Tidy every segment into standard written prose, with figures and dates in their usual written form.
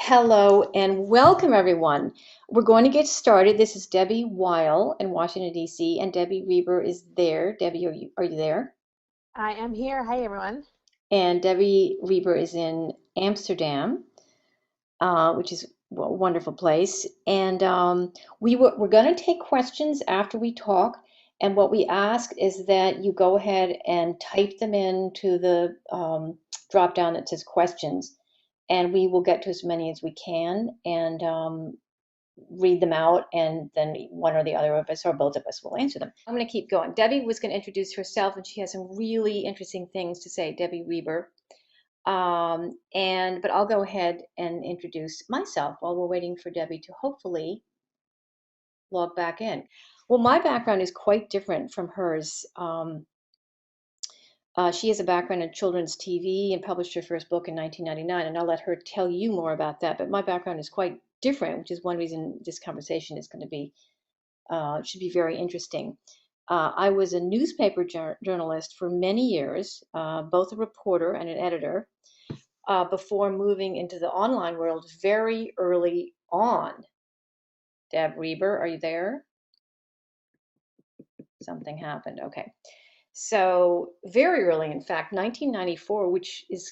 Hello and welcome, everyone. We're going to get started. This is Debbie Weil in Washington, D.C., and Debbie Reber is there. Debbie, are you there? I am here. Hi, everyone. And Debbie Reber is in Amsterdam, which is a wonderful place. And we're going to take questions after we talk. And what we ask is that you go ahead and type them into the drop down that says questions, and we will get to as many as we can. And read them out, and then one or the other of us or both of us will answer them. I'm going to keep going. Debbie was going to introduce herself, and she has some really interesting things to say. Debbie Reber. But I'll go ahead and introduce myself while we're waiting for Debbie to hopefully log back in. Well, my background is quite different from hers. She has a background in children's TV and published her first book in 1999, and I'll let her tell you more about that. But my background is quite different, which is one reason this conversation is going to be should be very interesting. I was a newspaper journalist for many years, both a reporter and an editor, before moving into the online world very early on. Deb Reber, are you there? Something happened. Okay. So very early, in fact, 1994, which is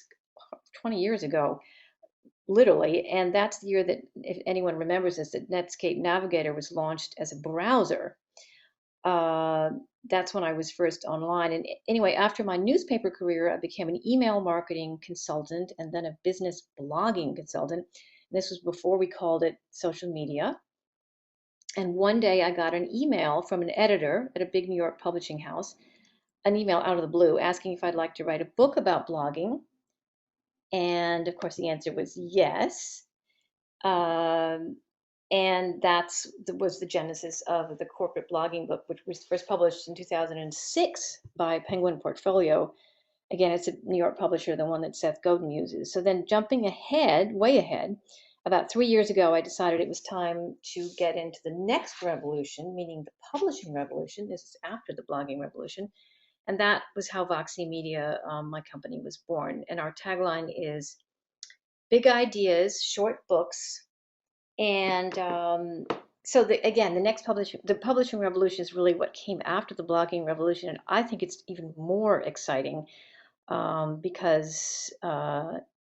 20 years ago, literally, and that's the year that, if anyone remembers this, that Netscape Navigator was launched as a browser. Uh, that's when I was first online. And anyway, after my newspaper career, I became an email marketing consultant and then a business blogging consultant. This was before we called it social media. And one day I got an email from an editor at a big New York publishing house, an email out of the blue asking if I'd like to write a book about blogging. And of course, the answer was yes. Um, and was the genesis of the corporate blogging book, which was first published in 2006 by Penguin Portfolio. Again, it's a New York publisher, the one that Seth Godin uses. So then, jumping ahead, way ahead, about 3 years ago, I decided it was time to get into the next revolution, meaning the publishing revolution. This is after the blogging revolution. And that was how Voxy Media, my company, was born. And our tagline is big ideas, short books, and so again, the publishing revolution is really what came after the blogging revolution, and I think it's even more exciting because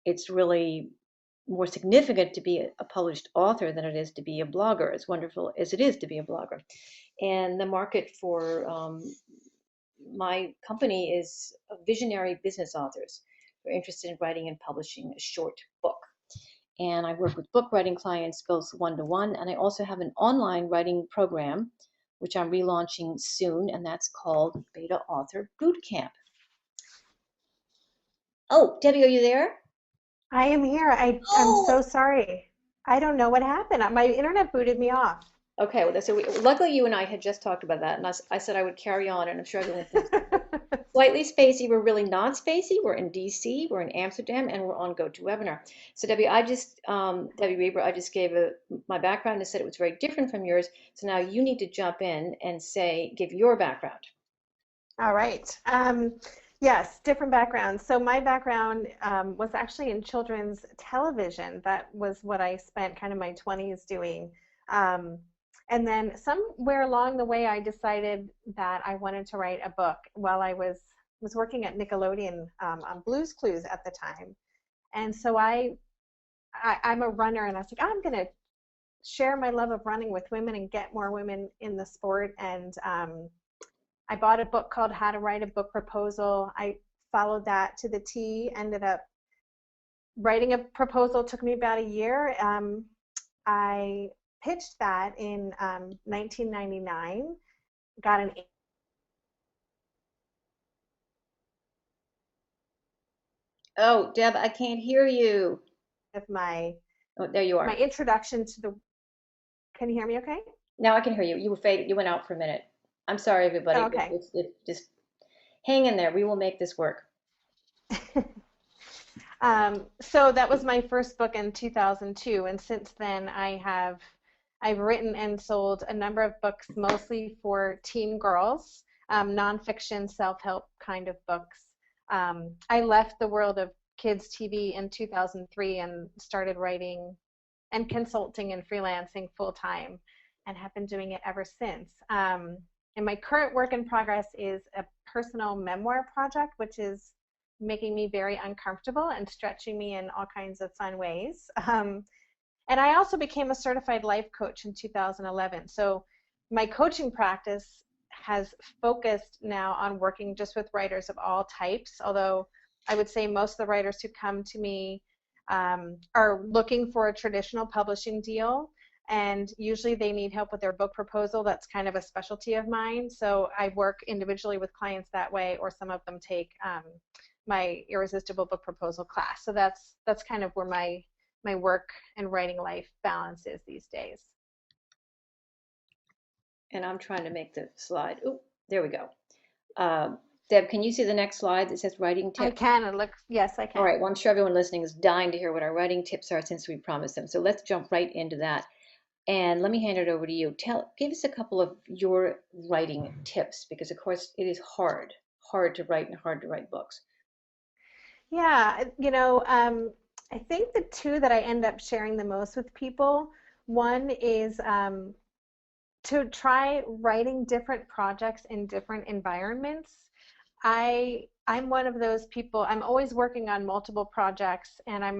it's really more significant to be a published author than it is to be a blogger, as wonderful as it is to be a blogger. And the market for my company is visionary business authors who are interested in writing and publishing a short book. And I work with book writing clients both one-to-one, and I also have an online writing program, which I'm relaunching soon, and that's called Beta Author Bootcamp. Oh, Debbie, are you there? I am here. I'm Oh, so sorry. I don't know what happened. My internet booted me off. okay. Well, so luckily you and I had just talked about that, and I said I would carry on, and I'm sure everyone thinks slightly spacey. We're really not spacey. We're in DC, we're in Amsterdam, and we're on GoToWebinar. So Debbie, Debbie Reber, I just gave my background and said it was very different from yours. So now you need to jump in and give your background. All right. Yes, different backgrounds. So my background was actually in children's television. That was what I spent kind of my 20s doing. Um, and then somewhere along the way, I decided that I wanted to write a book while I was working at Nickelodeon on Blue's Clues at the time. And so I'm a runner, and I was like, I'm going to share my love of running with women and get more women in the sport. And I bought a book called How to Write a Book Proposal. I followed that to the T, ended up writing a proposal, took me about a year. I pitched that in 1999, got an Oh, Deb, I can't hear you. of my Oh, there you my are. introduction to the. Can you hear me okay? Now I can hear you. You were faded. You went out for a minute. I'm sorry, everybody, Oh, but okay. it's just hang in there. We will make this work. So that was my first book in 2002, and since then I've written and sold a number of books, mostly for teen girls, nonfiction, self-help kind of books. I left the world of kids TV in 2003 and started writing and consulting and freelancing full time, and have been doing it ever since. And my current work in progress is a personal memoir project, which is making me very uncomfortable and stretching me in all kinds of fun ways. And I also became a certified life coach in 2011. So my coaching practice has focused now on working just with writers of all types, although I would say most of the writers who come to me are looking for a traditional publishing deal, and usually they need help with their book proposal. That's kind of a specialty of mine. So I work individually with clients that way, or some of them take my irresistible book proposal class. So that's kind of where my work and writing life balance is these days. And I'm trying to make the slide. Oh, there we go. Uh, Deb, can you see the next slide that says writing I tips? can. It looks, yes, I All can. right. Well, I'm sure everyone listening is dying to hear what our writing tips are since we promised them. So let's jump right into that. And let me hand it over to you. Give us a couple of your writing tips, because of course it is hard to write and hard to write books. Yeah, I think the two that I end up sharing the most with people, one is to try writing different projects in different environments. I'm one of those people. I'm always working on multiple projects, and I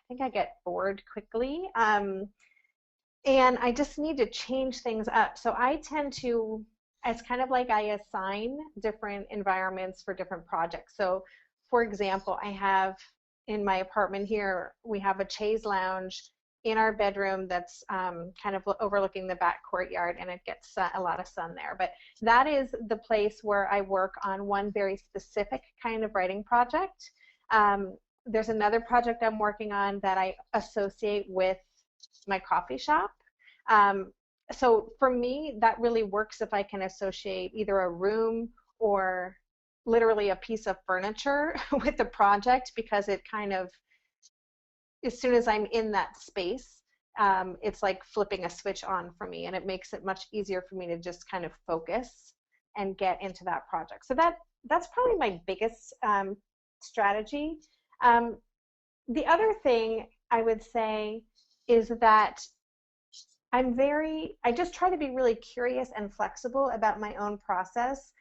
think I get bored quickly. And I just need to change things up. So I tend to, it's kind of like I assign different environments for different projects. So, for example, I have in my apartment here, we have a chaise lounge in our bedroom that's kind of overlooking the back courtyard, and it gets a lot of sun there. But that is the place where I work on one very specific kind of writing project. There's another project I'm working on that I associate with my coffee shop. Um, so for me, that really works if I can associate either a room or literally a piece of furniture with the project, because it kind of, as soon as I'm in that space, it's like flipping a switch on for me, and it makes it much easier for me to just kind of focus and get into that project. So that's probably my biggest strategy. Um, the other thing I would say is that I just try to be really curious and flexible about my own process.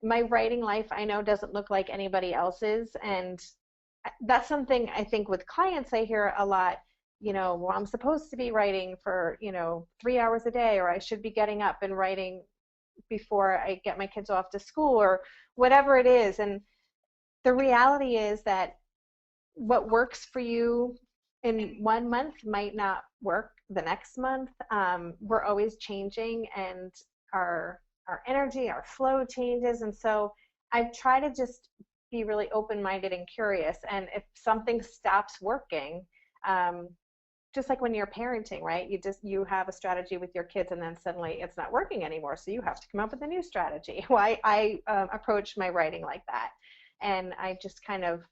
My writing life, I know, doesn't look like anybody else's. And that's something I think with clients I hear a lot, well, I'm supposed to be writing for, 3 hours a day, or I should be getting up and writing before I get my kids off to school, or whatever it is. And the reality is that what works for you in one month might not work the next month. We're always changing, and our energy, our flow changes, and so I try to just be really open-minded and curious. And if something stops working, just like when you're parenting, right? You have a strategy with your kids, and then suddenly it's not working anymore, so you have to come up with a new strategy. Well, I approach my writing like that, and I just kind of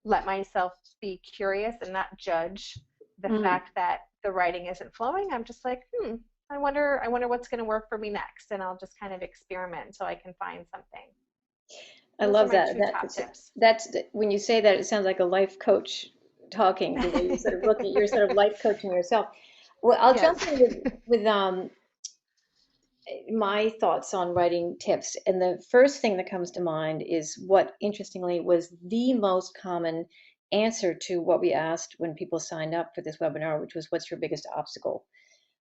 let myself be curious and not judge the Mm, fact that the writing isn't flowing. I'm just like, I wonder what's going to work for me next, and I'll just kind of experiment until I can find something. I Those are love my that. two top tips. When you say that, it sounds like a life coach talking, the way you're sort of life coaching yourself. Well, I'll Yes. jump in with my thoughts on writing tips. And the first thing that comes to mind is what, interestingly, was the most common answer to what we asked when people signed up for this webinar, which was, what's your biggest obstacle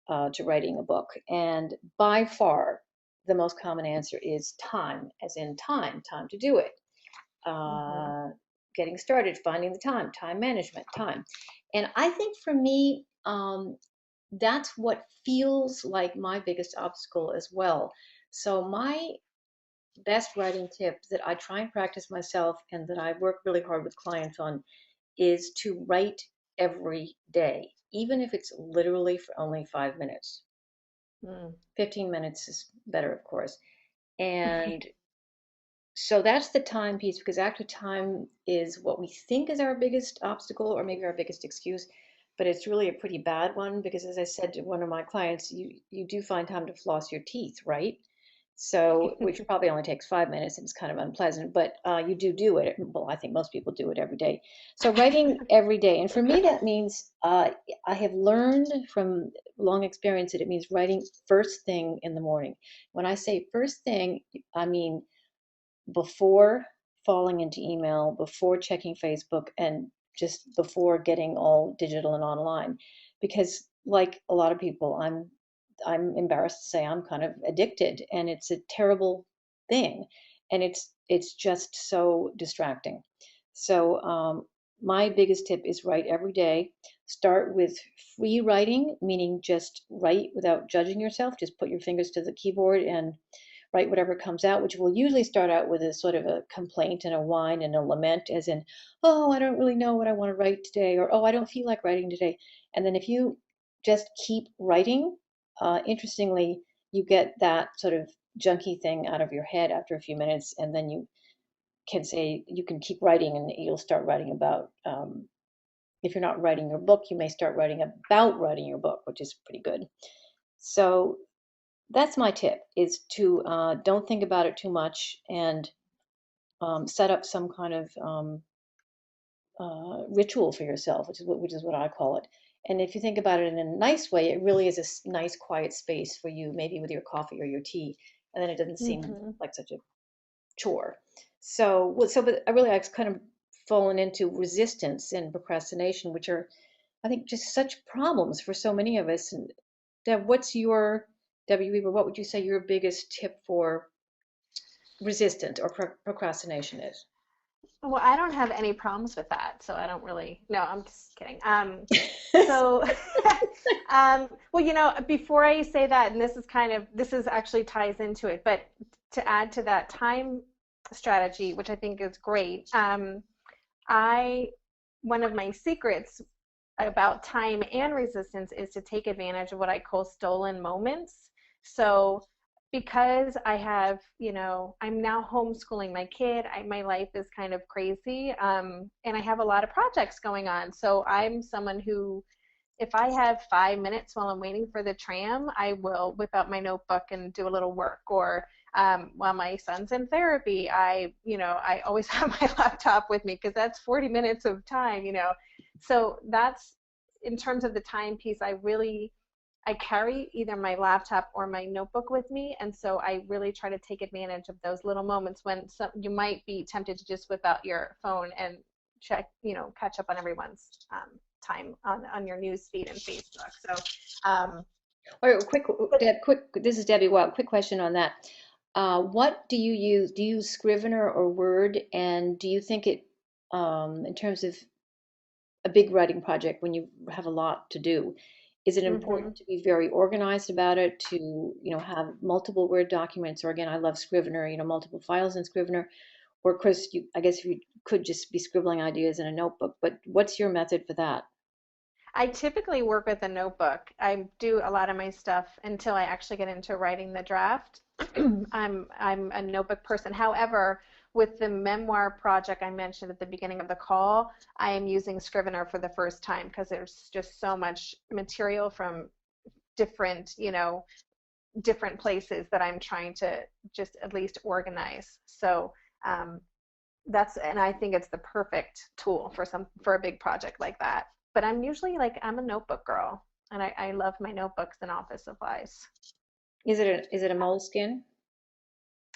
to writing a book? And by far, the most common answer is time, as in time to do it, Hmm. uh, getting started, finding the time management, time. And I think for me, that's what feels like my biggest obstacle as well. So my best writing tip that I try and practice myself and that I work really hard with clients on is to write every day, even if it's literally for only 5 minutes. Mm. 15 minutes is better, of course. And so that's the time piece, because actually time is what we think is our biggest obstacle or maybe our biggest excuse, but it's really a pretty bad one, because as I said to one of my clients, you do find time to floss your teeth, right? So, which probably only takes 5 minutes and it's kind of unpleasant, but you do it. Well, I think most people do it every day. So, writing every day. And for me, that means I have learned from long experience that it means writing first thing in the morning. When I say first thing, I mean before falling into email, before checking Facebook, and just before getting all digital and online. Because like a lot of people, I'm embarrassed to say I'm kind of addicted, and it's a terrible thing, and it's just so distracting. So my biggest tip is write every day. Start with free writing, meaning just write without judging yourself. Just put your fingers to the keyboard and write whatever comes out, which will usually start out with a sort of a complaint and a whine and a lament, as in, oh, I don't really know what I want to write today, or oh, I don't feel like writing today. And then if you just keep writing, interestingly, you get that sort of junky thing out of your head after a few minutes, and then you can keep writing, and you'll start writing about. If you're not writing your book, you may start writing about writing your book, which is pretty good. So that's my tip: is to don't think about it too much, and set up some kind of ritual for yourself, which is what I call it. And if you think about it in a nice way, it really is a nice, quiet space for you, maybe with your coffee or your tea, and then it doesn't seem Hmm. like such a chore. But I really I've kind of fallen into resistance and procrastination, which are, I think, just such problems for so many of us. And Debbie Weaver, what would you say your biggest tip for resistance or procrastination is? Well, I don't have any problems with that, so I don't really. No, I'm just kidding. So, well, before I say that, and this is actually ties into it, but to add to that time strategy, which I think is great, I one of my secrets about time and resistance is to take advantage of what I call stolen moments. So because I have, I'm now homeschooling my kid, my life is kind of crazy, and I have a lot of projects going on. So I'm someone who, if I have 5 minutes while I'm waiting for the tram, I will whip out my notebook and do a little work. Or while my son's in therapy, I always have my laptop with me because that's 40 minutes of time. So that's in terms of the time piece. I carry either my laptop or my notebook with me, and so I really try to take advantage of those little moments when you might be tempted to just whip out your phone and check, catch up on everyone's time on your news feed and Facebook. So, Or quick, but Deb, quick. This is Debbie Wild. Quick question on that. What do you use? Do you use Scrivener or Word? And do you think in terms of a big writing project, when you have a lot to do, is it mhm. important to be very organized about it? To have multiple Word documents, or again, I love Scrivener. Multiple files in Scrivener. Or, of course, I guess if you could just be scribbling ideas in a notebook. But what's your method for that? I typically work with a notebook. I do a lot of my stuff until I actually get into writing the draft. I'm a notebook person. However, with the memoir project I mentioned at the beginning of the call, I am using Scrivener for the first time because there's just so much material from different, different places that I'm trying to just at least organize. So um, and I think it's the perfect tool for a big project like that. But I'm usually like I'm a notebook girl, and I love my notebooks and office supplies. Is it a moleskin?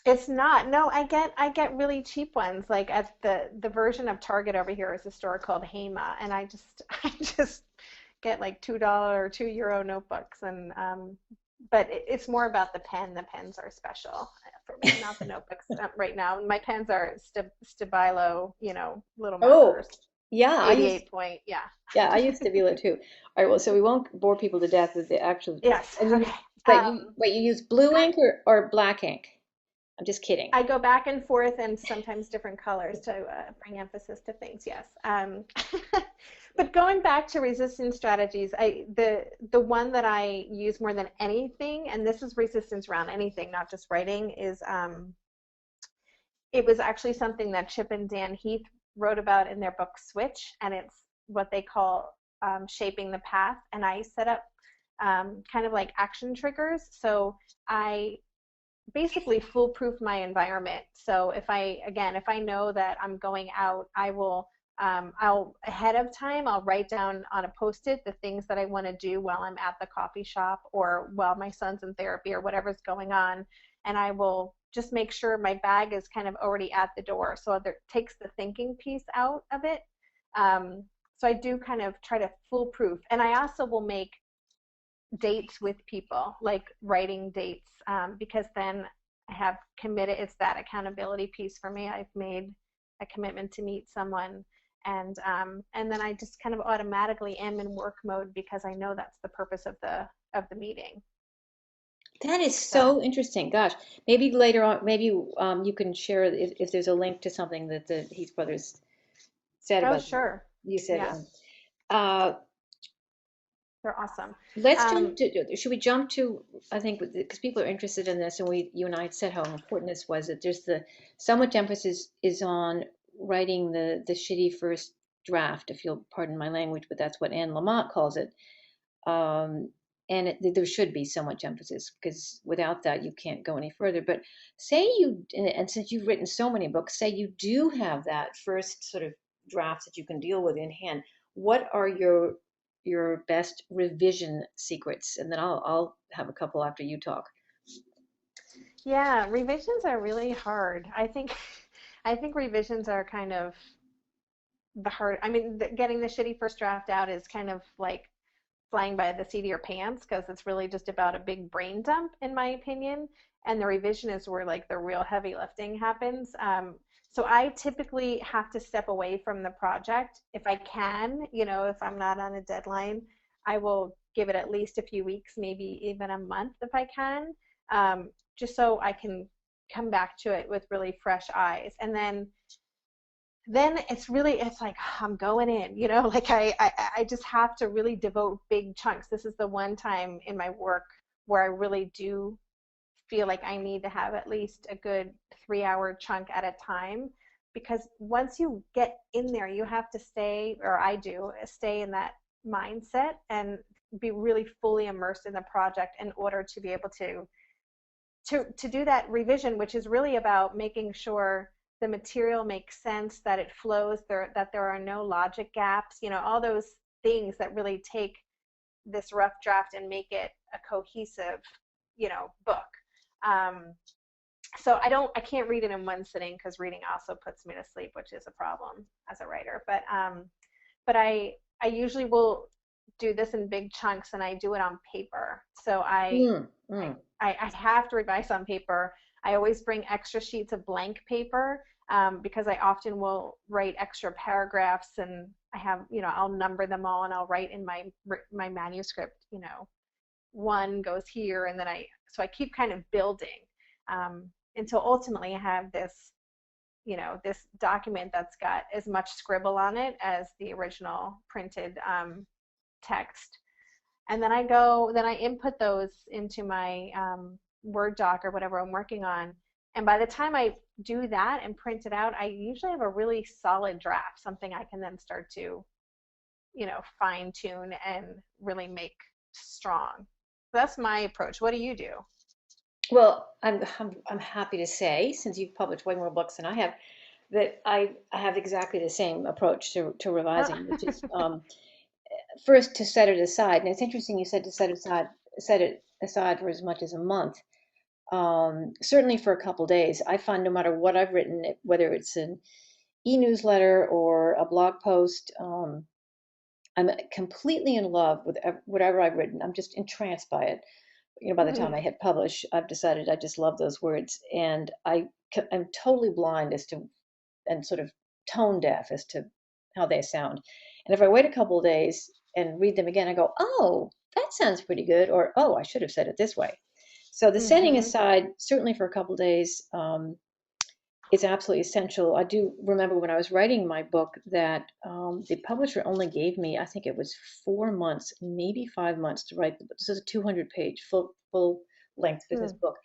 It's not. No, I get really cheap ones. Like at the version of Target over here is a store called Hema, and I just get like $2 or €2 notebooks, and but it's more about the pen. The pens are special for me, not the notebooks right now. My pens are Stabilo, little Oh, markers, yeah, 88 point. Yeah. I used to be able too. All right, well, so we won't bore people to death with the actual, Yes. and Okay. you use blue ink or black ink? I'm just kidding. I go back and forth and sometimes different colors to bring emphasis to things. Yes. But going back to resistance strategies, the one that I use more than anything, and this is resistance around anything, not just writing, is it was actually something that Chip and Dan Heath wrote about in their book Switch, and it's what they call shaping the path. And I set up kind of like action triggers. So I basically foolproof my environment. So if I know that I'm going out, I'll ahead of time, I'll write down on a post-it the things that I want to do while I'm at the coffee shop or while my son's in therapy or whatever's going on. And I will just make sure my bag is kind of already at the door. So it takes the thinking piece out of it. Um, so I do kind of try to foolproof. And I also will make dates with people, like writing dates, because then I have committed. It's that accountability piece for me. I've made a commitment to meet someone, and then I just kind of automatically am in work mode because I know that's the purpose of the meeting. That is So, so interesting. Gosh, maybe later on, maybe you can share if there's a link to something that the Heath brothers said oh about that. sure, You said, yeah, uh, they're awesome. let's Um, jump to, should we jump to, I think, because people are interested in this, and you and I had said how important this was, that there's so much emphasis is on writing the shitty first draft, if you'll pardon my language, but that's what Anne Lamott calls it. Um, and there should be so much emphasis because without that you can't go any further. But say you, and since you've written so many books, say you do have that first sort of draft that you can deal with in hand. What are your best revision secrets? And then I'll have a couple after you talk. yeah, revisions are really hard. I think revisions are kind of the hard. I mean, getting the shitty first draft out is kind of like flying by the seat of your pants because it's really just about a big brain dump, in my opinion. And the revision is where like the real heavy lifting happens. So I typically have to step away from the project if I can. You know, if I'm not on a deadline, I will give it at least a few weeks, maybe even a month if I can, just so I can come back to it with really fresh eyes. And then it's like I'm going in, you know, like I just have to really devote big chunks. This is the one time in my work where I really do feel like I need to have at least a good 3 hour chunk at a time, because once you get in there, you have to stay, or I do, stay in that mindset and be really fully immersed in the project in order to be able to do that revision, which is really about making sure the material makes sense, that it flows, that there are no logic gaps, you know, all those things that really take this rough draft and make it a cohesive, you know, book. Um, so I can't read it in one sitting because reading also puts me to sleep, which is a problem as a writer. But I usually will do this in big chunks and I do it on paper. So Mm, mm. I have to revise on paper. I always bring extra sheets of blank paper, because I often will write extra paragraphs, and I have, you know, I'll number them all and I'll write in my manuscript, you know, one goes here, and then so I keep kind of building, until ultimately I have this, you know, this document that's got as much scribble on it as the original printed, text. And then I input those into my, Word doc or whatever I'm working on. And by the time I do that and print it out, I usually have a really solid draft, something I can then start to, you know, fine tune and really make strong. So that's my approach. What do you do? Well, I'm happy to say, since you've published way more books than I have, that I have exactly the same approach to revising, which is first to set it aside. And it's interesting you said to set it aside for as much as a month. Certainly for a couple days. I find no matter what I've written, whether it's an e-newsletter or a blog post, I'm completely in love with whatever I've written. I'm just entranced by it. You know, by the time I hit publish, I've decided I just love those words, and I'm totally blind as to, and sort of tone deaf as to how they sound. And if I wait a couple of days and read them again, I go, oh, that sounds pretty good, or oh, I should have said it this way. So the setting Mm-hmm. aside, certainly for a couple of days, is absolutely essential. I do remember when I was writing my book that the publisher only gave me, I think it was 4 months, maybe 5 months to write the book. This is a 200-page full length business book.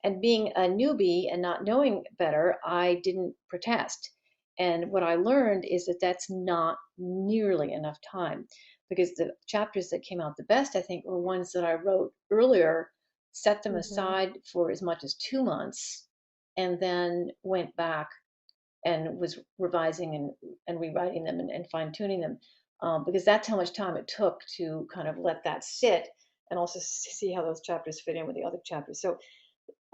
And being a newbie and not knowing better, I didn't protest. And what I learned is that that's not nearly enough time, because the chapters that came out the best, I think, were ones that I wrote earlier, set them Mm-hmm. aside for as much as 2 months, and then went back and was revising and rewriting them and fine tuning them, because that's how much time it took to kind of let that sit and also see how those chapters fit in with the other chapters. So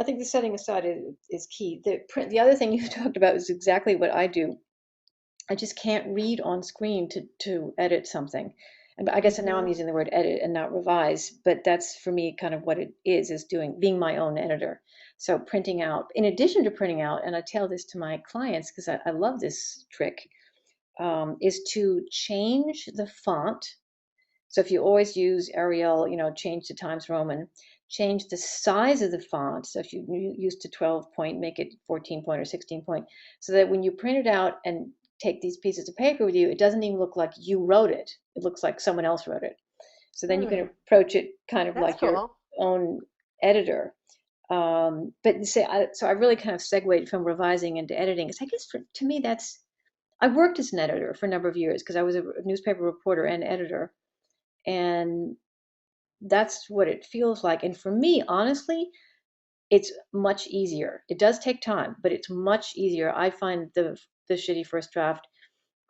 I think the setting aside is key. The other thing you talked about is exactly what I do. I just can't read on screen to edit something. And I guess now I'm Mm-hmm. using the word edit and not revise, but that's for me kind of what it is doing, being my own editor. So printing out, in addition to printing out, and I tell this to my clients because I love this trick, is to change the font. So if you always use Arial, change to Times Roman, change the size of the font. So if you used to 12 point, make it 14 point or 16 point, so that when you print it out and take these pieces of paper with you, it doesn't even look like you wrote it. It looks like someone else wrote it. So then you can Hmm. approach it kind of That's like your cool. own editor. But say, so I really kind of segued from revising into editing. Because I guess to me, I worked as an editor for a number of years because I was a newspaper reporter and editor. And that's what it feels like. And for me, honestly, it's much easier. It does take time, but it's much easier. I find the shitty first draft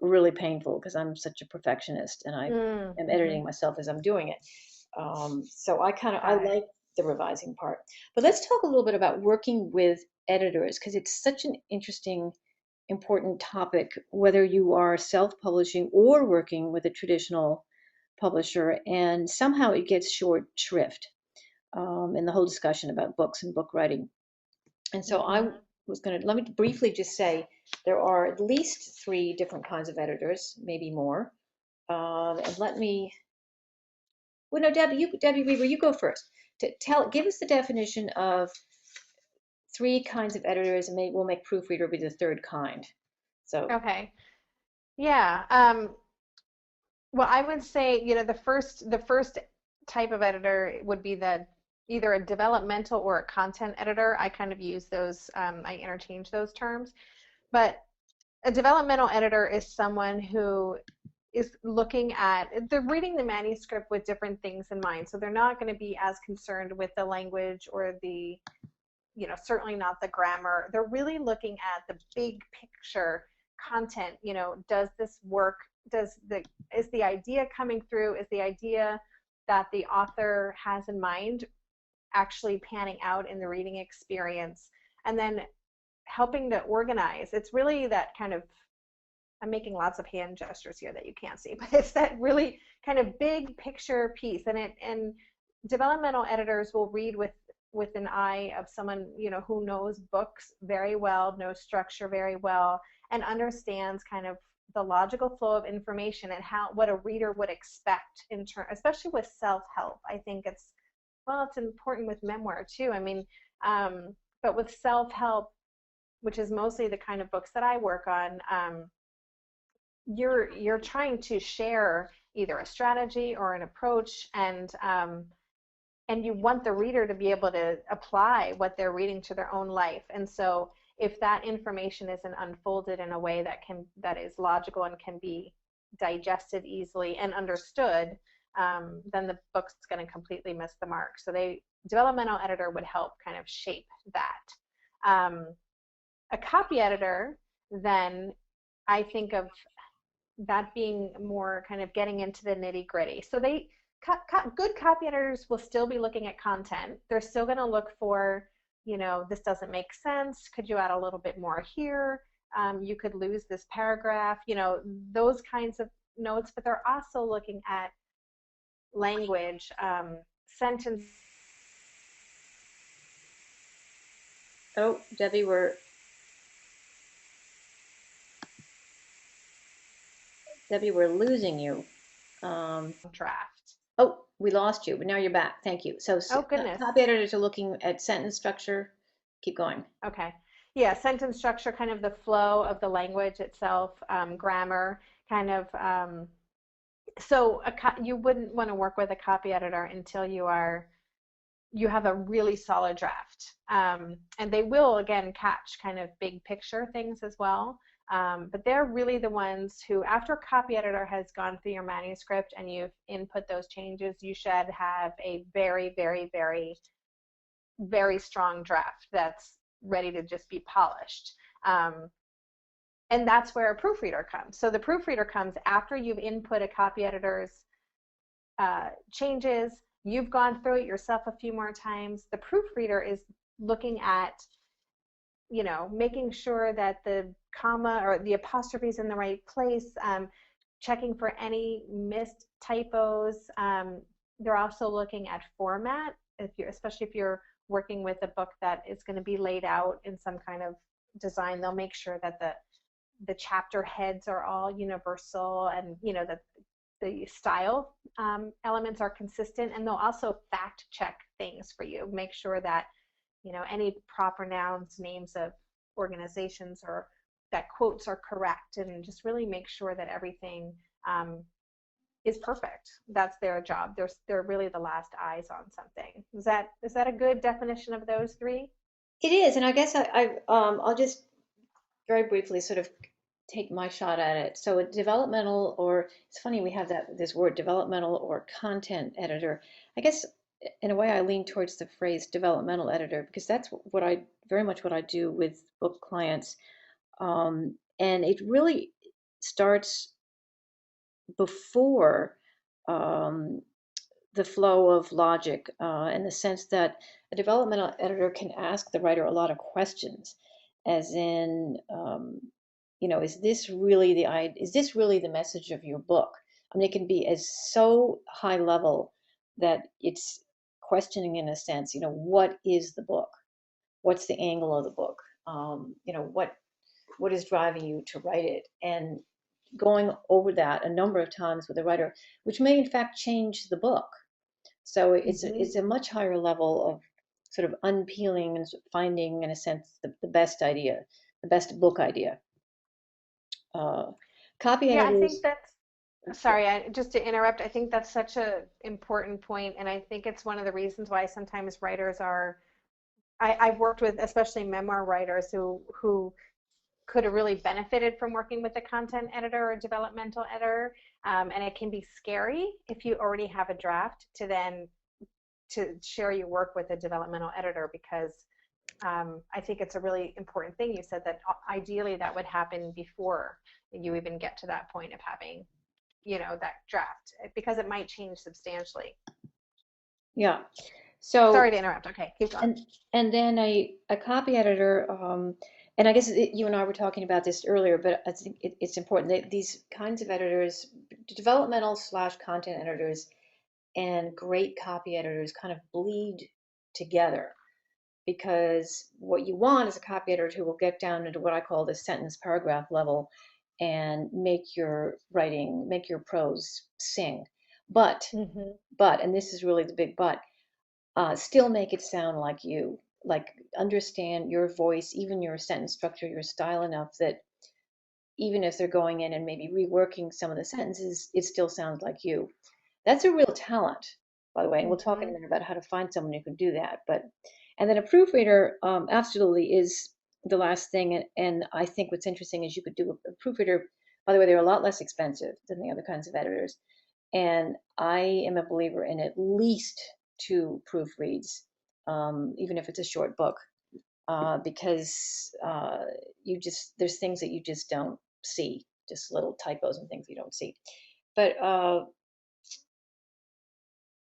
really painful because I'm such a perfectionist and I am Mm-hmm. editing myself as I'm doing it. So I Got it. like the revising part. But let's talk a little bit about working with editors because it's such an interesting, important topic, whether you are self-publishing or working with a traditional publisher, and somehow it gets short shrift in the whole discussion about books and book writing. And so I Mm-hmm. was going to let me briefly just say there are at least three different kinds of editors, maybe more. And let me, well, no, Debbie Weaver, you go first. Give us the definition of three kinds of editors, and we'll make proofreader be the third kind. So, Okay. Yeah. Well, I would say, the first type of editor would be the either a developmental or a content editor. I kind of use those, I interchange those terms. But a developmental editor is someone who is they're reading the manuscript with different things in mind. So they're not going to be as concerned with the language or certainly not the grammar. They're really looking at the big picture content. Does this work? Is the idea coming through? Is the idea that the author has in mind actually panning out in the reading experience? And then helping to organize. It's really that kind of, I'm making lots of hand gestures here that you can't see, but it's that really kind of big picture piece. And developmental editors will read with an eye of someone, who knows books very well, knows structure very well, and understands kind of the logical flow of information and what a reader would expect especially with self-help. I think it's important with memoir too. I mean, but with self-help, which is mostly the kind of books that I work on, you're trying to share either a strategy or an approach, and you want the reader to be able to apply what they're reading to their own life. And so if that information isn't unfolded in a way that is logical and can be digested easily and understood, then the book's going to completely miss the mark. So developmental editor would help kind of shape that. A copy editor, then I think of that being more kind of getting into the nitty gritty. So good copy editors will still be looking at content. They're still going to look for, this doesn't make sense. Could you add a little bit more here? You could lose this paragraph, those kinds of notes, but they're also looking at language, sentence. oh, Debbie, we're losing you. Um, Draft. oh, we lost you, but now you're back. Thank you. So, Oh, goodness. copy editors are looking at sentence structure. Keep going. Okay. Yeah, sentence structure, kind of the flow of the language itself, grammar, kind of. So you wouldn't want to work with a copy editor until you have a really solid draft. And they will, again, catch kind of big picture things as well. But they're really the ones who, after a copy editor has gone through your manuscript and you've input those changes, you should have a very, very, very very strong draft that's ready to just be polished. Um, and that's where a proofreader comes. So the proofreader comes after you've input a copy editor's changes, you've gone through it yourself a few more times. The proofreader is looking at, making sure that the comma or the apostrophe is in the right place, checking for any missed typos. They're also looking at format, especially if you're working with a book that is going to be laid out in some kind of design. They'll make sure that the chapter heads are all universal, and that the style elements are consistent, and they'll also fact check things for you, make sure that any proper nouns, names of organizations, or that quotes are correct, and just really make sure that everything is perfect. That's their job. They're really the last eyes on something. Is that a good definition of those three? It is, and I guess I'll just very briefly sort of take my shot at it. So a developmental, or it's funny we have this word developmental or content editor. I guess in a way I lean towards the phrase developmental editor because that's very much what I do with book clients. And it really starts before um, the flow of logic, in the sense that a developmental editor can ask the writer a lot of questions, as in, is this really the message of your book? I mean, it can be as so high level that it's questioning in a sense, what is the book? What's the angle of the book? What is driving you to write it? And going over that a number of times with the writer, which may in fact change the book. So Mm-hmm. it's a much higher level of sort of unpeeling and finding, in a sense, the best idea, the best book idea. Uh, Copy Yeah, I think editors, that's, sure. sorry, just to interrupt, I think that's such a important point, and I think it's one of the reasons why sometimes writers are, I've worked with especially memoir writers who could have really benefited from working with a content editor or developmental editor. And it can be scary if you already have a draft to then to share your work with a developmental editor, because I think it's a really important thing. You said that ideally that would happen before you even get to that point of having, that draft, because it might change substantially. Yeah. Sorry So to interrupt. Okay, keep going. and and then a copy editor, and I guess you and I were talking about this earlier, but I think it's important that these kinds of editors, developmental slash content editors, and great copy editors kind of bleed together, because what you want is a copy editor who will get down into what I call the sentence paragraph level and make your prose sing. But, Mm-hmm. and this is really the big but, still make it sound like you, like understand your voice, even your sentence structure, your style enough that even if they're going in and maybe reworking some of the sentences, it still sounds like you. That's a real talent, by the way, and we'll talk in a Mm-hmm. minute about how to find someone who can do that. And then a proofreader, absolutely is the last thing. And I think what's interesting is you could do a proofreader. By the way, they're a lot less expensive than the other kinds of editors. And I am a believer in at least two proofreads, even if it's a short book, because there's things that you just don't see, just little typos and things you don't see. But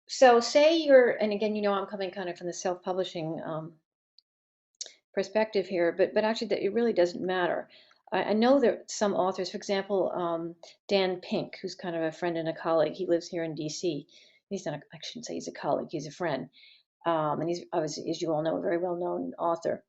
so say and again, I'm coming kind of from the self-publishing perspective here, but actually that it really doesn't matter. I know that some authors, for example, Dan Pink, who's kind of a friend and a colleague, he lives here in DC. He's not, I shouldn't say he's a colleague, he's a friend. And he's obviously, as you all know, a very well-known author.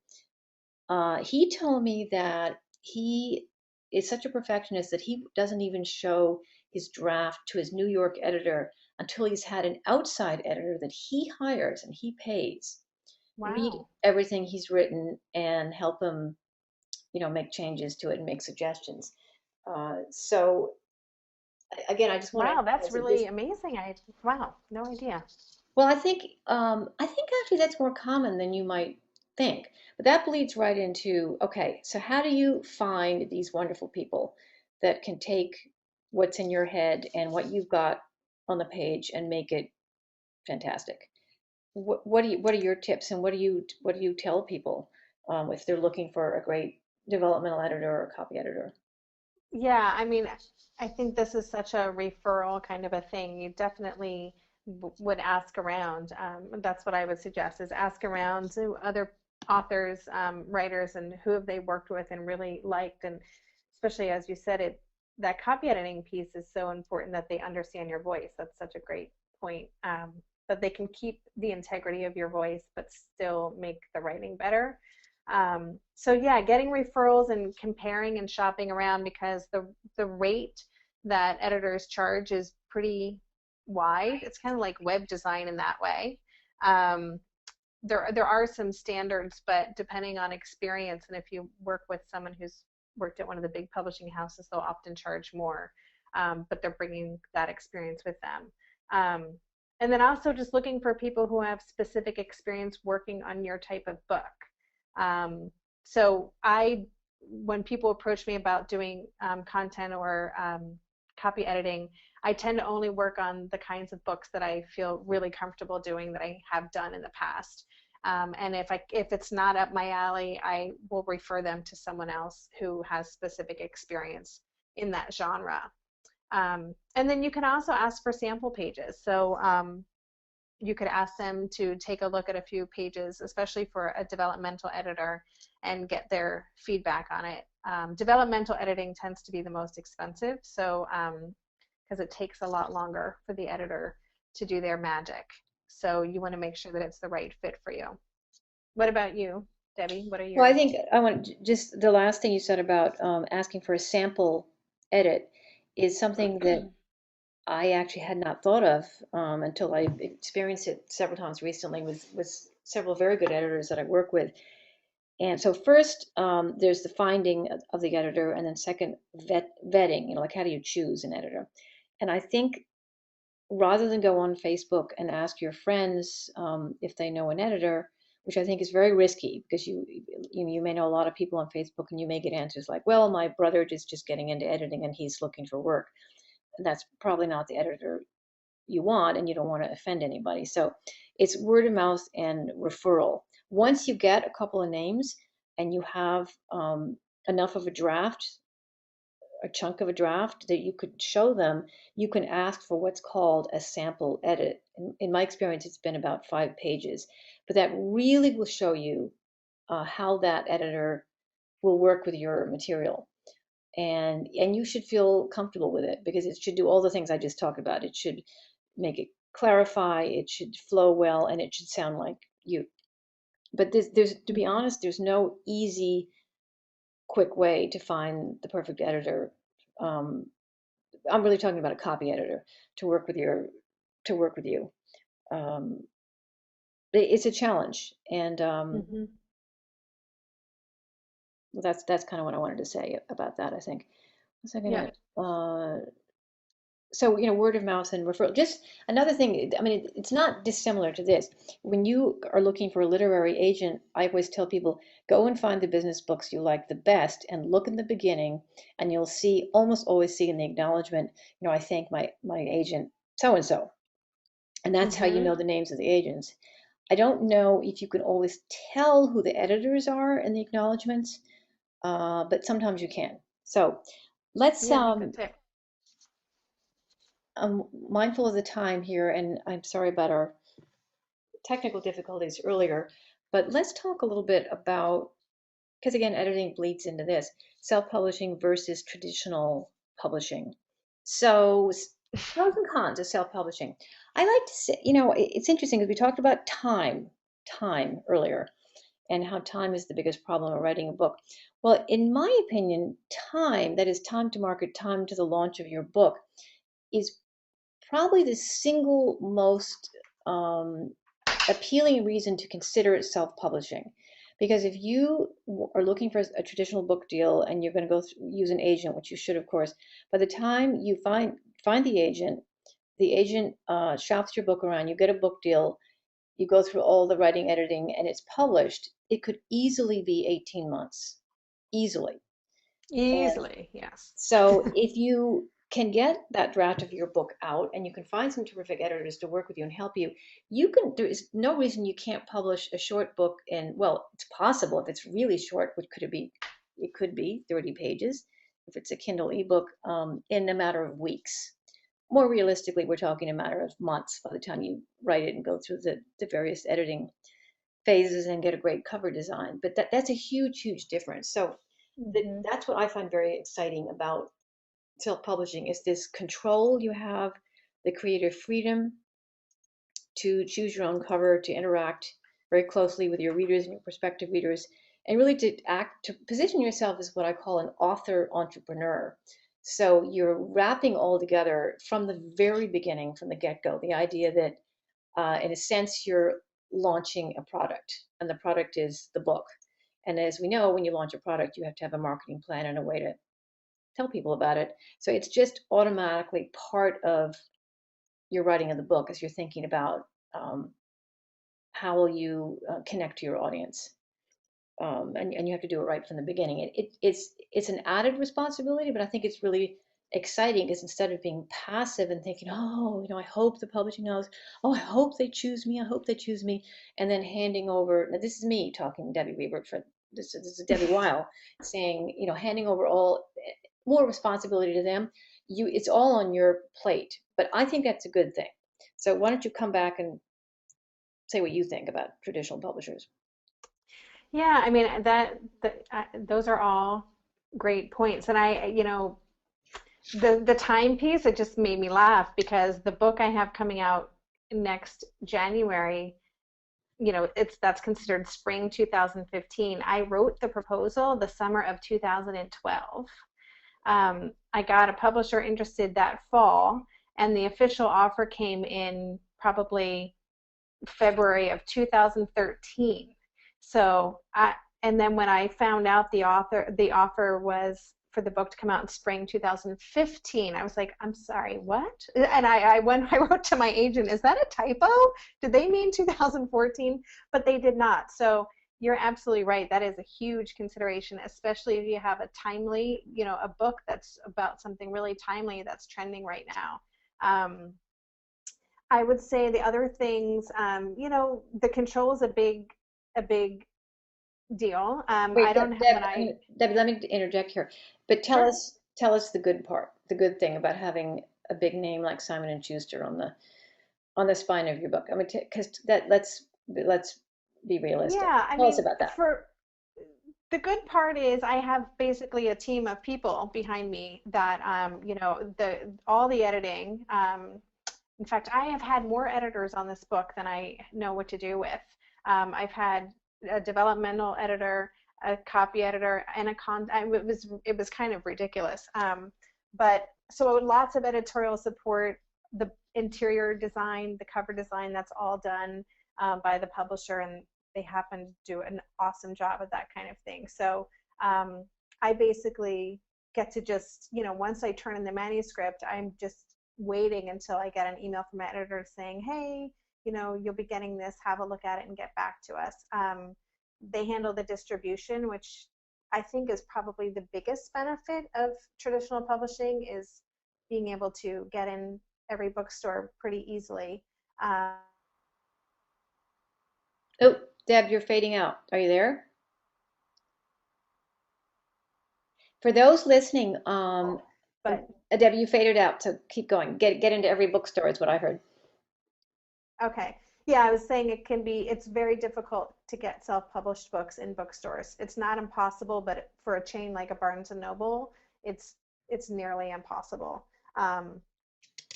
He told me that he is such a perfectionist that he doesn't even show his draft to his New York editor until he's had an outside editor that he hires and he pays read Wow. everything he's written and help him, make changes to it and make suggestions. So again, I just want to Wow, that's emphasize that this. really amazing. Wow, no idea. Well, I think actually that's more common than you might think. But that bleeds right into, okay, so how do you find these wonderful people that can take what's in your head and what you've got on the page and make it fantastic? what are your tips, and what do you tell people if they're looking for a great developmental editor or copy editor? Yeah, I mean, I think this is such a referral kind of a thing. You definitely would ask around. That's what I would suggest is ask around to other authors, writers, and who have they worked with and really liked. And especially as you said, it that copy editing piece is so important that they understand your voice. That's such a great point. That they can keep the integrity of your voice, but still make the writing better. So yeah, getting referrals and comparing and shopping around because the rate that editors charge is pretty wide. It's kind of like web design in that way. Um, there are some standards, but depending on experience, and if you work with someone who's worked at one of the big publishing houses, they'll often charge more, but they're bringing that experience with them. Um, and then also just looking for people who have specific experience working on your type of book. Um, so when people approach me about doing content or copy editing, I tend to only work on the kinds of books that I feel really comfortable doing that I have done in the past. And if it's not up my alley, I will refer them to someone else who has specific experience in that genre. And then you can also ask for sample pages. So you could ask them to take a look at a few pages, especially for a developmental editor, and get their feedback on it. Developmental editing tends to be the most expensive, so because it takes a lot longer for the editor to do their magic. So you want to make sure that it's the right fit for you. What about you, Debbie? What are Well, I your think I want just the last thing you said about asking for a sample edit is something that I actually had not thought of until I experienced it several times recently with several very good editors that I work with. And so first, there's the finding of the editor, and then second, vetting. Like how do you choose an editor? And I think rather than go on Facebook and ask your friends if they know an editor, which I think is very risky because you may know a lot of people on Facebook and you may get answers like, "Well, my brother is just getting into editing and he's looking for work." And that's probably not the editor you want, and you don't want to offend anybody. So it's word of mouth and referral. Once you get a couple of names and you have enough of a draft, a chunk of a draft that you could show them, you can ask for what's called a sample edit. In my experience, it's been about 5 pages, but that really will show you how that editor will work with your material. And you should feel comfortable with it because it should do all the things I just talked about. It should make it clarify, it should flow well, and it should sound like you. But there's to be Mhm. honest, there's no easy, quick way to find the perfect editor. Um, I'm really talking about a copy editor to work with your to work with you. Um, it's a challenge, and Mhm. well, that's kind of what I wanted to say about that. I think. Was I Yeah. gonna? So word of mouth and referral. Just another thing, I mean, it's not dissimilar to this. When you are looking for a literary agent, I always tell people, go and find the business books you like the best and look in the beginning, and you'll see, almost always see in the acknowledgement, I thank my agent so and so. And that's how you Mhm. know the names of the agents. I don't know if you can always tell who the editors are in the acknowledgments, but sometimes you can. So let's Yeah, good tip. I'm mindful of the time here, and I'm sorry about our technical difficulties earlier, but let's talk a little bit about, because again, editing bleeds into this, self-publishing versus traditional publishing. So, pros and cons of self-publishing. I like to say, it's interesting because we talked about time earlier, and how time is the biggest problem of writing a book. Well, in my opinion, time, that is time to market, time to the launch of your book, is probably the single most um, appealing reason to consider it self-publishing. Because if you are looking for a traditional book deal and you're going to use an agent, which you should, of course, by the time you find the agent shops your book around, you get a book deal, you go through all the writing, editing, and it's published, it could easily be 18 months, easily. And Easily, yes. so if you can get that draft of your book out, and you can find some terrific editors to work with you and help you, you can, there is no reason you can't publish a short book in, well, it's possible if it's really short, what could it be? It could be 30 pages if it's a Kindle ebook, in a matter of weeks. More realistically, we're talking a matter of months by the time you write it and go through the various editing phases and get a great cover design. But that's a huge, huge difference. So Hmm. that's what I find very exciting about self-publishing, is this control you have, the creative freedom to choose your own cover, to interact very closely with your readers and your prospective readers, and really to position yourself as what I call an author entrepreneur. So you're wrapping all together from the very beginning, from the get-go, the idea that in a sense you're launching a product, and the product is the book. And as we know, when you launch a product, you have to have a marketing plan and a way to tell people about it. So it's just automatically part of your writing of the book as you're thinking about, um, how will you connect to your audience. And you have to do it right from the beginning. It's an added responsibility, but I think it's really exciting because instead of being passive and thinking, oh, I hope the publishing house, oh, I hope they choose me, I hope they choose me, and then handing over. Now, this is me talking, Debbie Reber. For this is Debbie Weil saying, handing over all more responsibility to them. It's all on your plate, but I think that's a good thing. So why don't you come back and say what you think about traditional publishers? Yeah, I mean those are all great points, and the time piece, it just made me laugh because the book I have coming out next January, it's that's considered spring 2015. I wrote the proposal the summer of 2012. I got a publisher interested that fall, and the official offer came in probably February of 2013. So and then when I found out the offer was for the book to come out in spring 2015, I was like, I'm sorry, what? And I wrote to my agent, is that a typo? Did they mean 2014? But they did not. So you're absolutely right. That is a huge consideration, especially if you have a timely, a book that's about something really timely that's trending right now. Um, I would say the other things, the control is a big deal. I Wait, don't have when I Debbie, let me interject here. But Sure. tell us the good part, the good thing about having a big name like Simon and Schuster on the spine of your book. I mean, because that let's be realistic. Yeah, I Tell us mean, about that. for the good part is I have basically a team of people behind me that the all the editing. In fact, I have had more editors on this book than I know what to do with. I've had a developmental editor, a copy editor, and it was kind of ridiculous. But so lots of editorial support, the interior design, the cover design, that's all done by the publisher, and they happen to do an awesome job of that kind of thing. So I basically get to just, once I turn in the manuscript, I'm just waiting until I get an email from my editor saying, hey, you'll be getting this, have a look at it and get back to us. They handle the distribution, which I think is probably the biggest benefit of traditional publishing, is being able to get in every bookstore pretty easily. Oh, Deb, you're fading out. Are you there? For those listening, But Deb, you faded out, so keep going. Get into every bookstore is what I heard. Okay. Yeah, I was saying it's very difficult to get self-published books in bookstores. It's not impossible, but for a chain like a Barnes and Noble, it's it's nearly impossible. Um,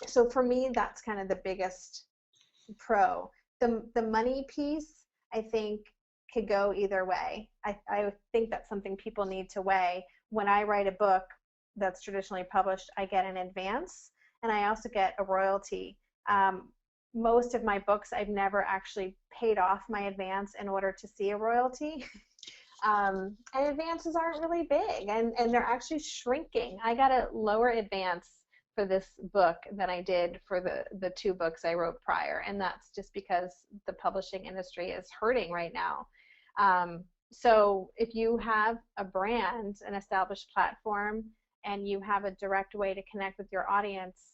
so for me, that's kind of the biggest pro. The money piece, I think, could go either way. I think that's something people need to weigh. When I write a book that's traditionally published, I get an advance, and I also get a royalty. Most of my books, I've never actually paid off my advance in order to see a royalty. And advances aren't really big, and they're actually shrinking. I got a lower advance for this book than I did for the two books I wrote prior, and that's just because the publishing industry is hurting right now. So if you have a brand, an established platform, and you have a direct way to connect with your audience,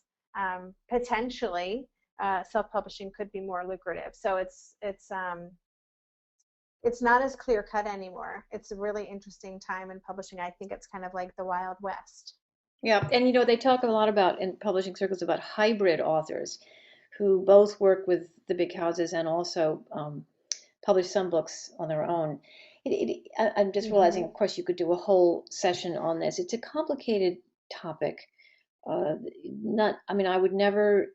potentially self-publishing could be more lucrative. So it's not as clear cut anymore. It's a really interesting time in publishing. I think it's kind of like the Wild West. Yeah, and they talk a lot about in publishing circles about hybrid authors who both work with the big houses and also publish some books on their own. I'm just realizing, Mm-hmm. of course, you could do a whole session on this. It's a complicated topic. Not, I mean, I would never,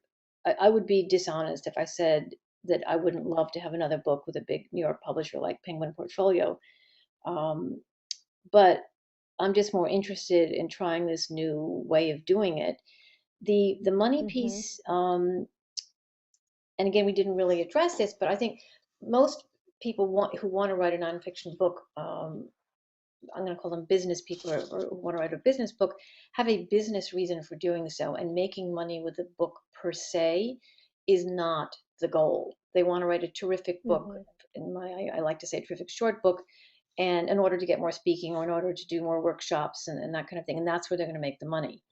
I would be dishonest if I said that I wouldn't love to have another book with a big New York publisher like Penguin Portfolio. Um, but I'm just more interested in trying this new way of doing it. The money Mm-hmm. piece, and again, we didn't really address this, but I think most people who want to write a nonfiction book, I'm going to call them business people, or who want to write a business book, have a business reason for doing so. And making money with a book per is not the goal. They want to write a terrific book. Mm-hmm. I like to say terrific short book, and in order to get more speaking or in order to do more workshops and that kind of thing. And that's where they're going to make the money.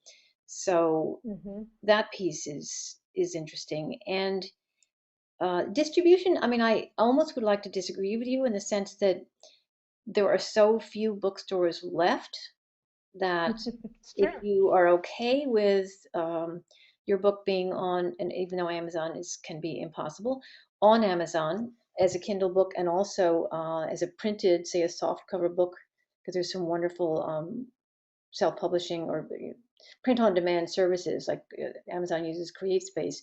So Mm-hmm. that piece is interesting. And distribution, I mean, I almost would like to disagree with you in the sense that there are so few bookstores left that It's if true. you are okay with your book being on, and even though Amazon can be impossible, on Amazon as a Kindle book and also as a printed, say a soft cover book, because there's some wonderful self-publishing or print on demand services like Amazon uses CreateSpace,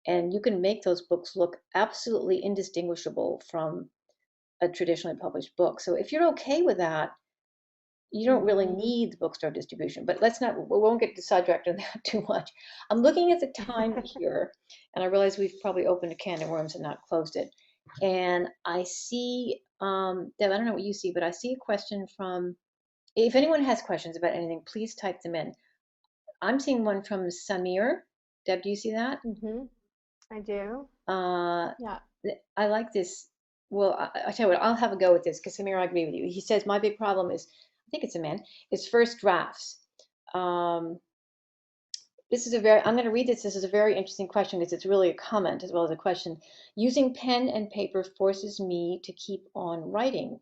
and you can make those books look absolutely indistinguishable from a traditionally published book. So if you're okay with that, you don't really Mm-hmm. need the bookstore distribution. But we won't get sidetracked on that too much. I'm looking at the time here, and I realize we've probably opened a can of worms and not closed it. And I see, Deb, I don't know what you see, but I see a question from, if anyone has questions about anything, please type them in. I'm seeing one from Samir. Deb, do you see that? Mm-hmm. I do. Uh, Yeah. I like this. Well, I tell you what, I'll have a go with this because Samir, I agree with you. He says my big problem is, I think it's a man, is first drafts. Um, I'm going to read this. This is a very interesting question because it's really a comment as well as a question. Using pen and paper forces me to keep on writing,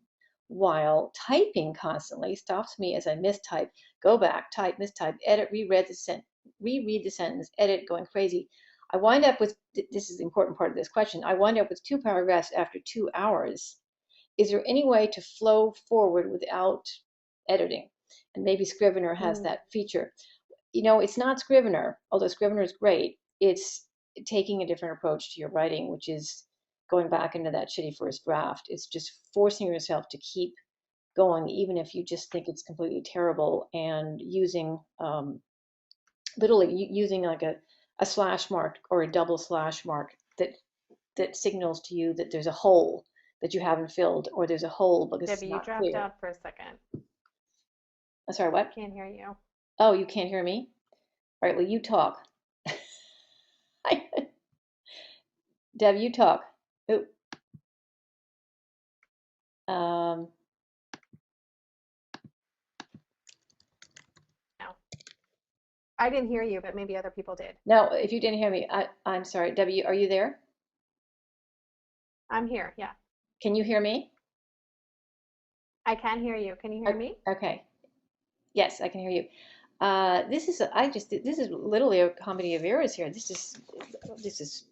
while typing constantly stops me as I mistype, go back, type, mistype, edit, reread the sentence, edit, going crazy. I wind up with, this is the important part of this question, I wind up with 2 paragraphs after 2 hours. Is there any way to flow forward without editing? And maybe Scrivener has Mm. that feature. It's not Scrivener, although Scrivener is great. It's taking a different approach to your writing, which is going back into that shitty first draft. It's just forcing yourself to keep going, even if you just think it's completely terrible, and using literally using like a slash mark or a double slash mark that signals to you that there's a hole that you haven't filled, or there's a hole because it's Debbie, you not dropped clear. out for a second. I'm sorry, what? Can't hear you. Oh, you can't hear me? All right, well, you talk. Deb, you talk. Oop. Um, No. I didn't hear you, but maybe other people did. no, if you didn't hear me, I'm sorry. Debbie, are you there? I'm here. Yeah. Can you hear me? I can hear you. Can you hear me? Okay. Yes, I can hear you. This is literally a comedy of errors here. This is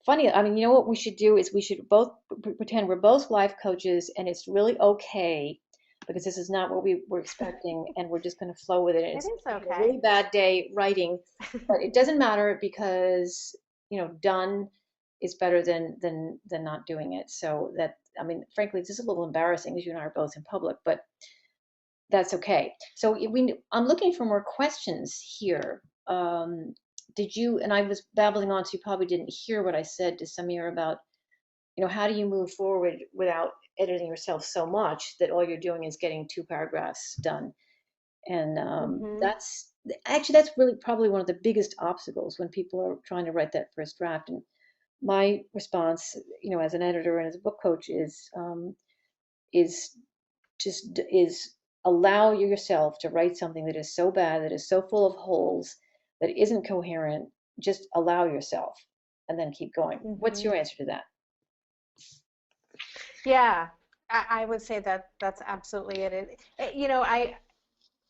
funny. I mean, you know what we should do is we should both pretend we're both life coaches, and it's really okay because this is not what we were expecting, and we're just going to flow with it. And It it's is we had a really okay. bad day writing, but it doesn't matter because done is better than not doing it. So that, I mean, frankly, this is a little embarrassing as you and I are both in public, but that's okay. So I'm looking for more questions here. Did you, and I was babbling on, so you probably didn't hear what I said to Samir about, how do you move forward without editing yourself so much that all you're doing is getting 2 paragraphs done? And Mm-hmm. that's really probably one of the biggest obstacles when people are trying to write that first draft. And my response, as an editor and as a book coach is just is allow yourself to write something that is so bad, that is so full of holes, that isn't coherent. Just allow yourself and then keep going. What's Hmm. your answer to that? Yeah, I would say that that's absolutely it.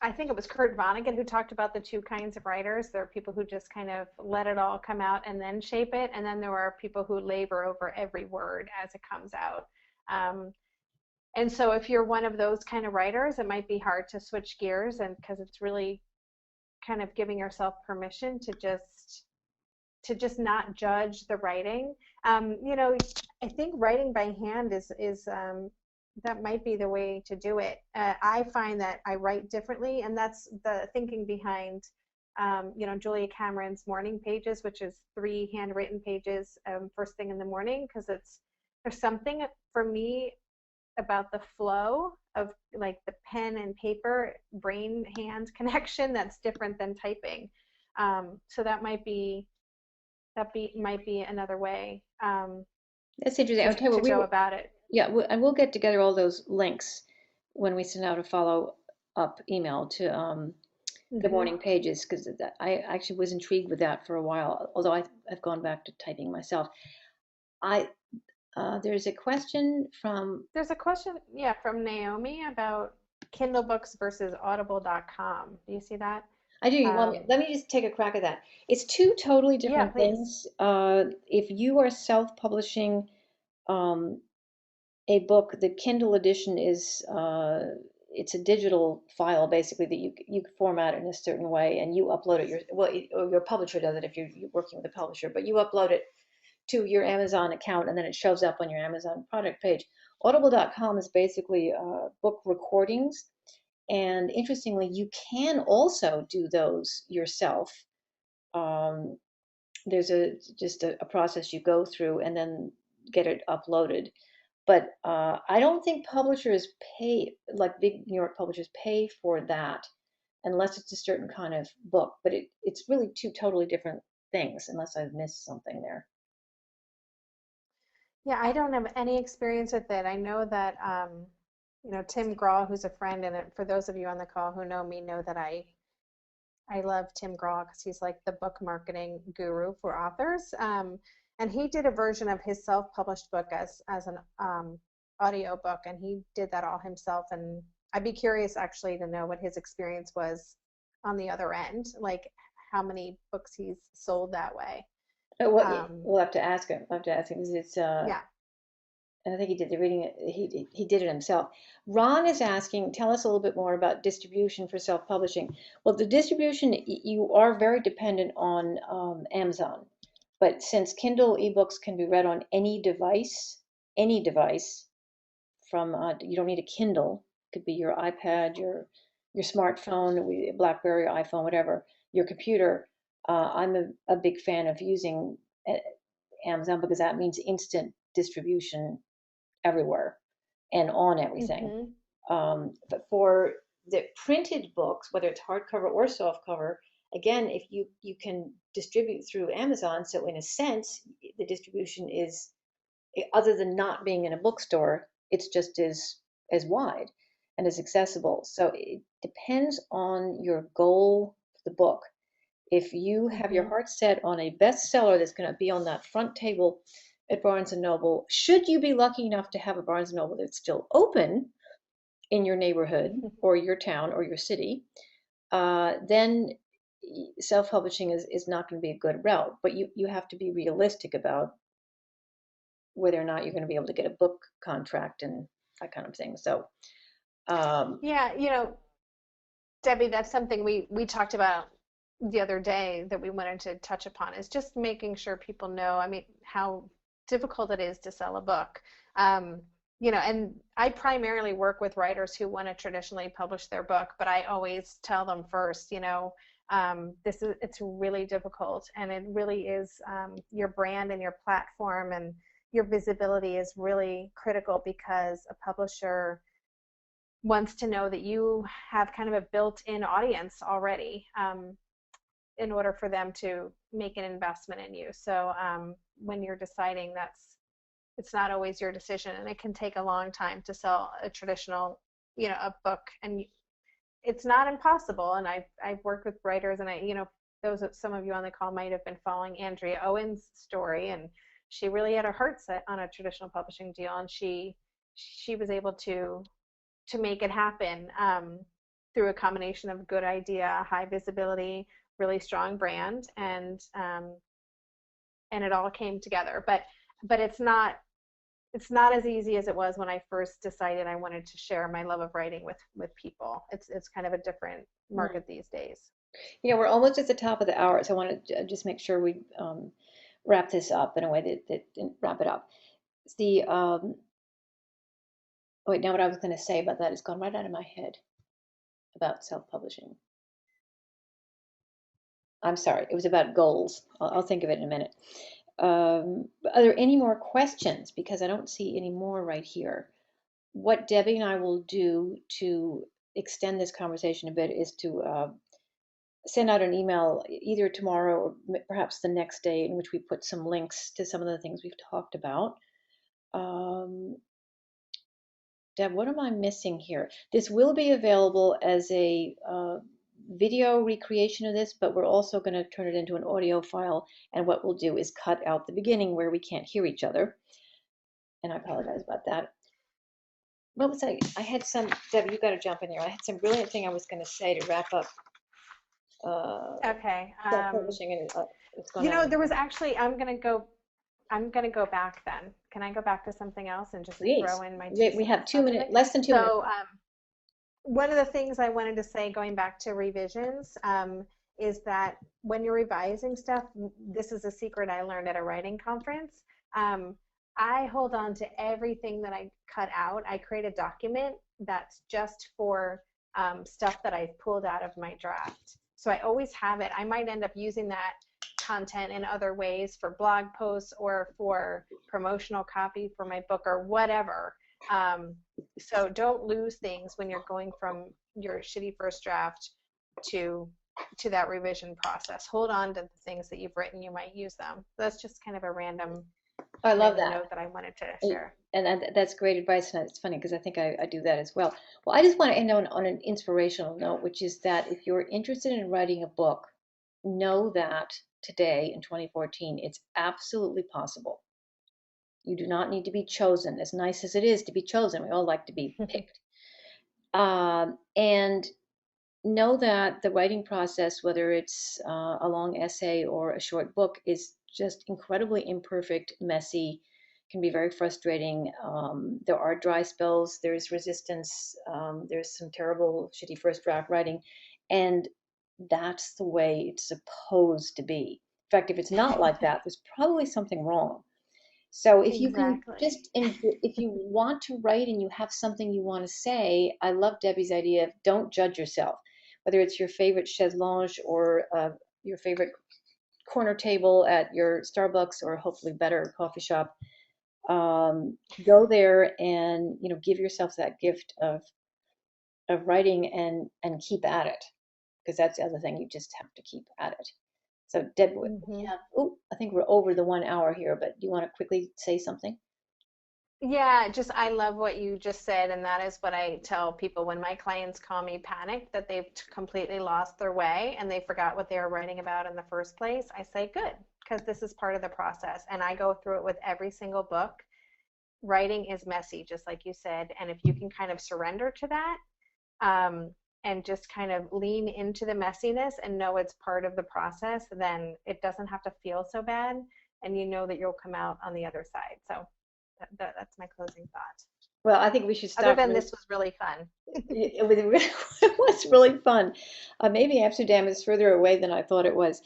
I think it was Kurt Vonnegut who talked about the two kinds of writers. There are people who just kind of let it all come out and then shape it, and then there are people who labor over every word as it comes out. Um, and so if you're one of those kind of writers, it might be hard to switch gears, and because it's really kind of giving yourself permission to just not judge the writing. I think writing by hand is that might be the way to do it. I find that I write differently, and that's the thinking behind, Julia Cameron's morning pages, which is 3 handwritten pages first thing in the morning, because there's something for me about the flow of like the pen and paper brain hand connection that's different than typing. So might be another way That's interesting. to Okay, well, to go about it. yeah, and we'll get together all those links when we send out a follow up email to the Hmm. morning pages, because I actually was intrigued with that for a while, although I've gone back to typing myself. I There's a question from. There's a question, yeah, from Naomi about Kindle books versus audible.com. Do you see that? I do. You want me? Um, Let me just take a crack at that. It's two totally yeah, different please. things. If you are self-publishing um, a book, the Kindle edition is it's a digital file basically that you format in a certain way and you upload it. Or your publisher does it if you're working with a publisher, but you upload it to your Amazon account and then it shows up on your Amazon product page. Audible.com is basically book recordings. And interestingly, you can also do those yourself. Um, there's a process you go through and then get it uploaded. But I don't think publishers pay, like big New York publishers pay for that unless it's a certain kind of book. But it's really two totally different things, unless I've missed something there. Yeah, I don't have any experience with it. I know that Tim Graw, who's a friend, and for those of you on the call who know me, know that I love Tim Graw because he's like the book marketing guru for authors. And he did a version of his self-published book as an audio book, and he did that all himself. And I'd be curious actually to know what his experience was on the other end, like how many books he's sold that way. What Um, we'll have to ask him. We'll have to ask him 'cause it's yeah. and I think he did the reading. He did it himself. Ron is asking, tell us a little bit more about distribution for self-publishing. Well, the distribution you are very dependent on Amazon, but since Kindle ebooks can be read on any device from you don't need a Kindle. It could be your iPad, your smartphone, BlackBerry, iPhone, whatever, your computer. I'm a big fan of using Amazon because that means instant distribution everywhere and on everything. Hmm. But for the printed books, whether it's hardcover or softcover, again, if you can distribute through Amazon, so in a sense, the distribution is, other than not being in a bookstore, it's just as wide and as accessible. So it depends on your goal for the book. If you have your Hmm. heart set on a bestseller that's going to be on that front table at Barnes and Noble, should you be lucky enough to have a Barnes and Noble that's still open in your neighborhood or your town or your city, then self-publishing is not going to be a good route. But you have to be realistic about whether or not you're going to be able to get a book contract and that kind of thing. So, um, Yeah, Debbie, that's something we talked about the other day that we wanted to touch upon is just making sure people know, I mean, how difficult it is to sell a book. Um, and I primarily work with writers who want to traditionally publish their book, but I always tell them first, it's really difficult, and it really is your brand and your platform and your visibility is really critical because a publisher wants to know that you have kind of a built-in audience already in order for them to make an investment in you. So when you're deciding, it's not always your decision, and it can take a long time to sell a traditional, a book, and it's not impossible. And I've worked with writers, and those some of you on the call might have been following Andrea Owen's story, and she really had her heart set on a traditional publishing deal, and she was able to make it happen, through a combination of good idea, high visibility, really strong brand, and it all came together. But it's not as easy as it was when I first decided I wanted to share my love of writing with people. It's kind of a different Mm. market these days. We're almost at the top of the hour, so I want to just make sure we wrap this up in a way that wrap it up. The wait, now what I was going to say about that has gone right out of my head about self-publishing. I'm sorry, it was about goals. I'll think of it in a minute. Are there any more questions? Because I don't see any more right here. What Debbie and I will do to extend this conversation a bit is to send out an email either tomorrow or perhaps the next day in which we put some links to some of the things we've talked about. Um, Deb, what am I missing here? This will be available as a video recreation of this, but we're also going to turn it into an audio file. And what we'll do is cut out the beginning where we can't hear each other. And I apologize about that. What was I had some, Deb, you got to jump in here. I had some brilliant thing I was going to say to wrap up uh, Okay. self-publishing, and it's gone out of my There was head. actually, I'm gonna go back then. Can I go back to something else and just Please. throw in my two We have cents two on minutes, something? less than 2 minutes. So, one of the things I wanted to say, going back to revisions, is that when you're revising stuff, this is a secret I learned at a writing conference. Um, I hold on to everything that I cut out. I create a document that's just for stuff that I pulled out of my draft. So I always have it. I might end up using that content in other ways for blog posts or for promotional copy for my book or whatever. Um, so don't lose things when you're going from your shitty first draft to that revision process. Hold on to the things that you've written. You might use them. That's just kind of a I love random that. note that I wanted to And share. that's great advice, and it's funny because I think I do that as well. Well, I just want to end on an inspirational note, which is that if you're interested in writing a book, know that today in 2014, it's absolutely possible. You do not need to be chosen, as nice as it is to be chosen. We all like to be picked. And know that the writing process, whether it's a long essay or a short book, is just incredibly imperfect, messy, can be very frustrating. There are dry spells, there's resistance, there's some terrible, shitty first draft writing, and that's the way it's supposed to be. In fact, if it's not like that, there's probably something wrong. So if you can Exactly. just, if you want to write and you have something you want to say, I love Debbie's idea of don't judge yourself, whether it's your favorite chaise lounge or your favorite corner table at your Starbucks or hopefully better coffee shop. Go there and give yourself that gift of writing and keep at it, because that's the other thing, you just have to keep at it. So Deb, we Hmm. have, oh, I think we're over the 1 hour here, but do you want to quickly say something? Yeah, just I love what you just said, and that is what I tell people when my clients call me panicked that they've completely lost their way and they forgot what they were writing about in the first place. I say, good, because this is part of the process, and I go through it with every single book. Writing is messy, just like you said, and if you can kind of surrender to that, um, and just kind of lean into the messiness and know it's part of the process, then it doesn't have to feel so bad, and you know that you'll come out on the other side. So that's my closing thought. Well, I think we should Other stop. than this was really fun. It was really fun. Maybe Amsterdam is further away than I thought it was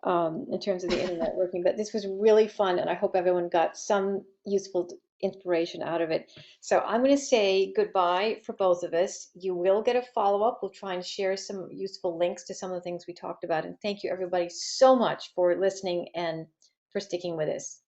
in terms of the internet working, but this was really fun, and I hope everyone got some useful inspiration out of it. So I'm going to say goodbye for both of us. You will get a follow-up. We'll try and share some useful links to some of the things we talked about. And thank you, everybody, so much for listening and for sticking with us.